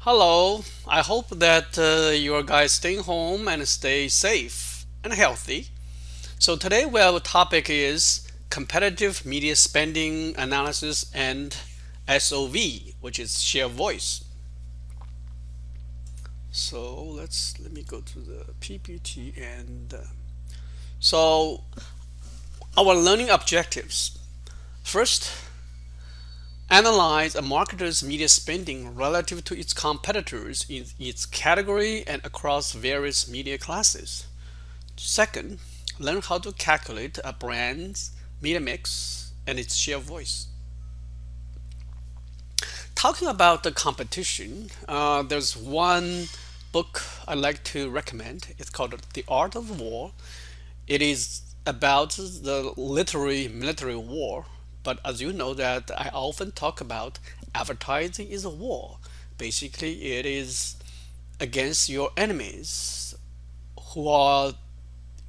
Hello, I hope that you guys staying home and stay safe and healthy. So today our topic is competitive media spending analysis and SOV, which is share voice. So let me go to the PPT so our learning objectives. First, analyze a marketer's media spending relative to its competitors in its category and across various media classes. Second, learn how to calculate a brand's media mix and its share voice. Talking about the competition, there's one book I like to recommend. It's called The Art of War. It is about the literary military war, but as you know that I often talk about advertising is a war. Basically, it is against your enemies who are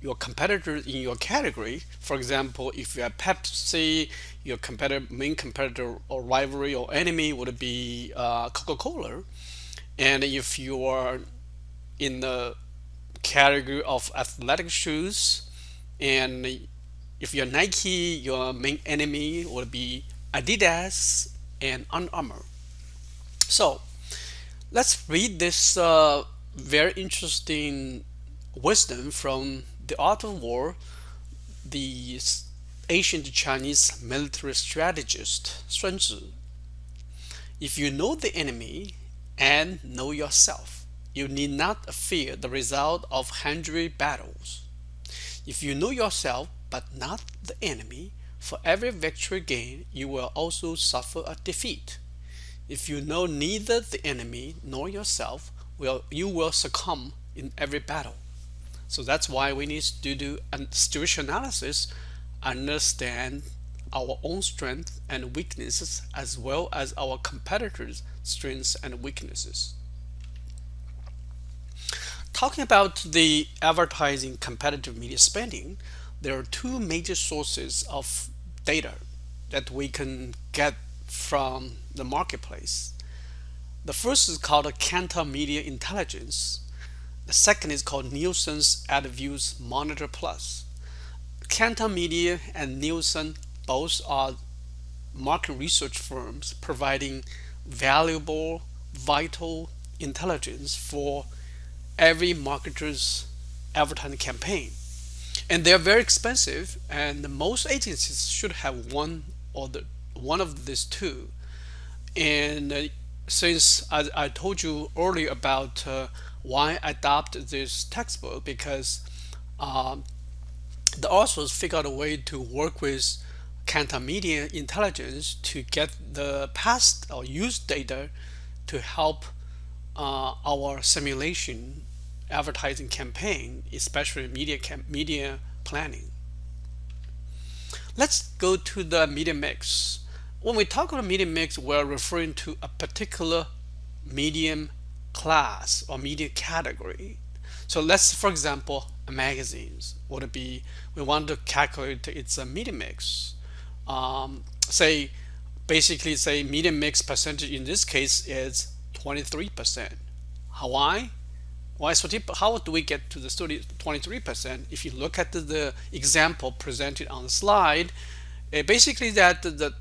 your competitors in your category. For example, if you are Pepsi, your main competitor or rivalry or enemy would be Coca-Cola. And if you are in the category of athletic shoes, and if you're Nike, your main enemy would be Adidas and Under Armour. So let's read this very interesting wisdom from the Art of War, the ancient Chinese military strategist Sun Tzu. If you know the enemy and know yourself, you need not fear the result of 100 battles. If you know yourself but not the enemy, for every victory gained, you will also suffer a defeat. If you know neither the enemy nor yourself, you will succumb in every battle. So that's why we need to do a situation analysis, understand our own strengths and weaknesses as well as our competitors' strengths and weaknesses. Talking about the advertising competitive media spending, there are two major sources of data that we can get from the marketplace. The first is called Kantar Media Intelligence. The second is called Nielsen's AdViews Monitor Plus. Kantar Media and Nielsen both are market research firms providing valuable, vital intelligence for every marketer's advertising campaign. And they're very expensive, and most agencies should have one of these two. And since I told you earlier about why I adopted this textbook, because um, the authors figured out a way to work with Kantar Media Intelligence to get the past or used data to help our simulation advertising campaign, especially media planning. Let's go to the media mix. When we talk about media mix, we're referring to a particular medium class or media category. So let's, for example, magazines would be, we want to calculate its media mix. Say, basically say media mix percentage in this case is 23%. Why? Why so how do we get to the 23%? If you look at the example presented on the slide, basically that the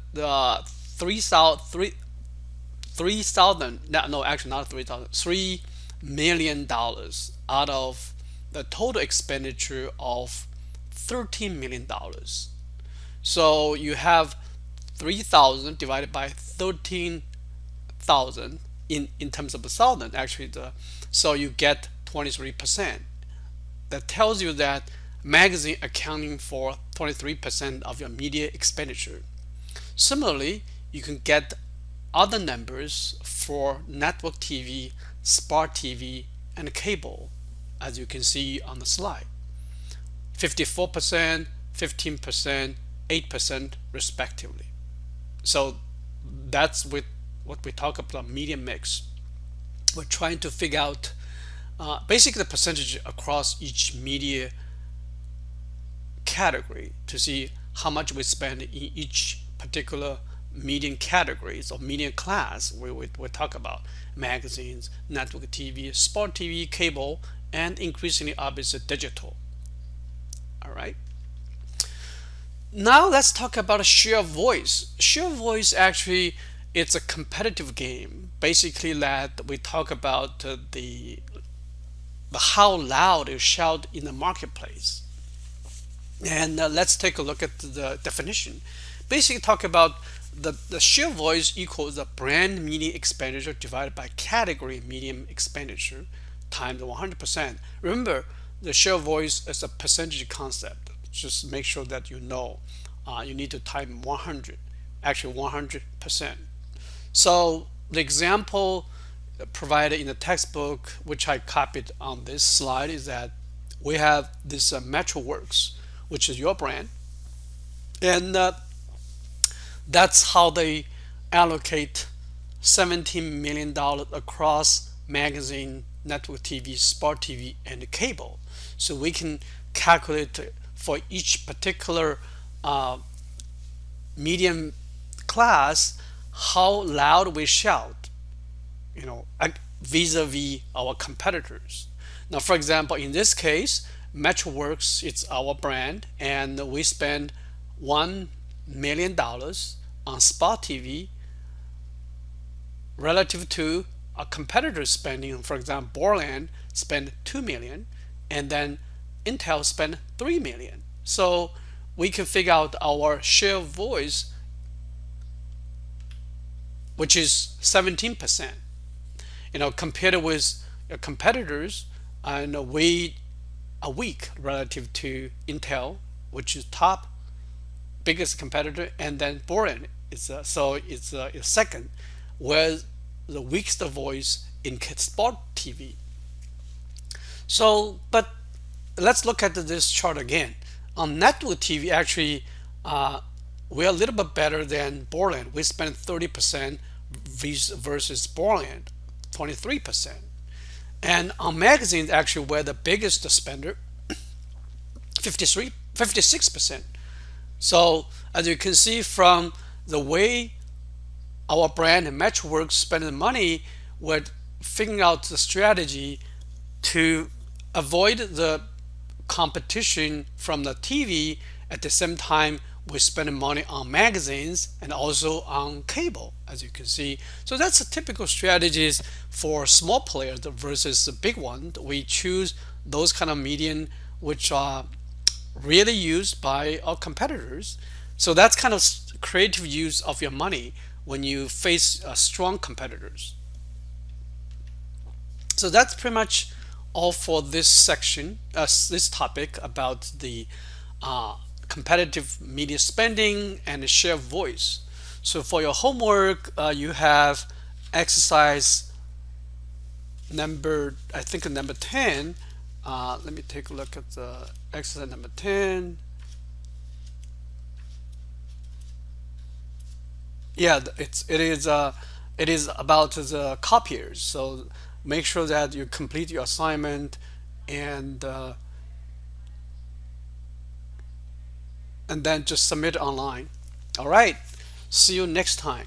3,000, no, actually not 3,000, $3 million out of the total expenditure of $13 million. So you have 3,000 divided by 13,000 in terms of the thousand, actually so you get 23%. That tells you that magazine accounting for 23% of your media expenditure. Similarly, you can get other numbers for network TV, smart TV, and cable, as you can see on the slide. 54%, 15%, 8% respectively. So that's with what we talk about media mix. We're trying to figure out basically the percentage across each media category to see how much we spend in each particular median categories or median class. We talk about magazines, network TV, sport TV, cable, and increasingly obviously digital. All right. Now let's talk about a share of voice. Share of voice actually it's a competitive game. Basically, that we talk about the how loud you shout in the marketplace. And let's take a look at the definition. Basically, talk about the share voice equals the brand media expenditure divided by category medium expenditure times 100%. Remember, the share voice is a percentage concept. Just make sure that you know. You need to type 100, actually 100%. So the example provided in the textbook, which I copied on this slide, is that we have this MetroWorks, which is your brand, and that's how they allocate $17 million across magazine, network TV, sport TV, and cable. So we can calculate for each particular uh, medium class how loud we shout, vis-a-vis our competitors. Now, for example, in this case, MetroWorks, it's our brand, and we spend $1 million on Spot TV relative to a competitor spending. For example, Borland spend 2 million, and then Intel spend 3 million. So we can figure out our share of voice, which is 17%. Compared with competitors, and we are weak relative to Intel, which is top biggest competitor, and then Boren is second, where the weakest voice in sport TV. So, but let's look at this chart again. On network TV, actually, we're a little bit better than Borland. We spend 30% versus Borland, 23%. And on magazines, actually, we're the biggest spender, 56%. So as you can see from the way our brand and MetroWorks spending money, we're figuring out the strategy to avoid the competition from the TV. At the same time, we're spending money on magazines and also on cable, as you can see. So that's the typical strategies for small players versus the big one. We choose those kind of median which are really used by our competitors. So that's kind of creative use of your money when you face strong competitors. So that's pretty much all for this section, this topic about the competitive media spending and the share of voice. So for your homework, you have exercise I think number 10. Let me take a look at the exercise number 10. Yeah, it is about the copiers. So make sure that you complete your assignment and then just submit it online. All right. See you next time.